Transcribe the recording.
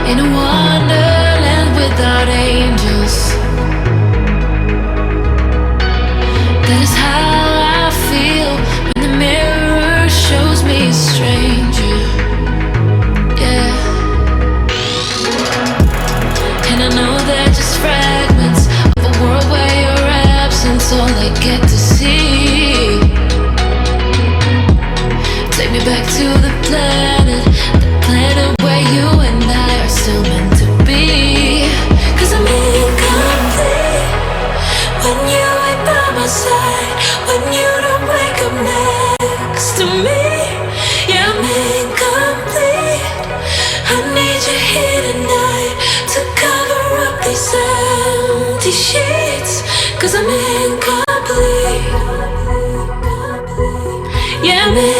in a wonderland without angels. That is how I feel when the mirror shows me a stranger. Yeah. And I know they're just fragments of a world where your absence all I get to see. Take me back to the planet where you and I are still meant to be. 'Cause I'm incomplete when you ain't by my side, when you don't wake up next to me. Yeah, I'm incomplete. I need you here tonight to cover up these empty sheets. 'Cause I'm incomplete. Yeah, I'm incomplete.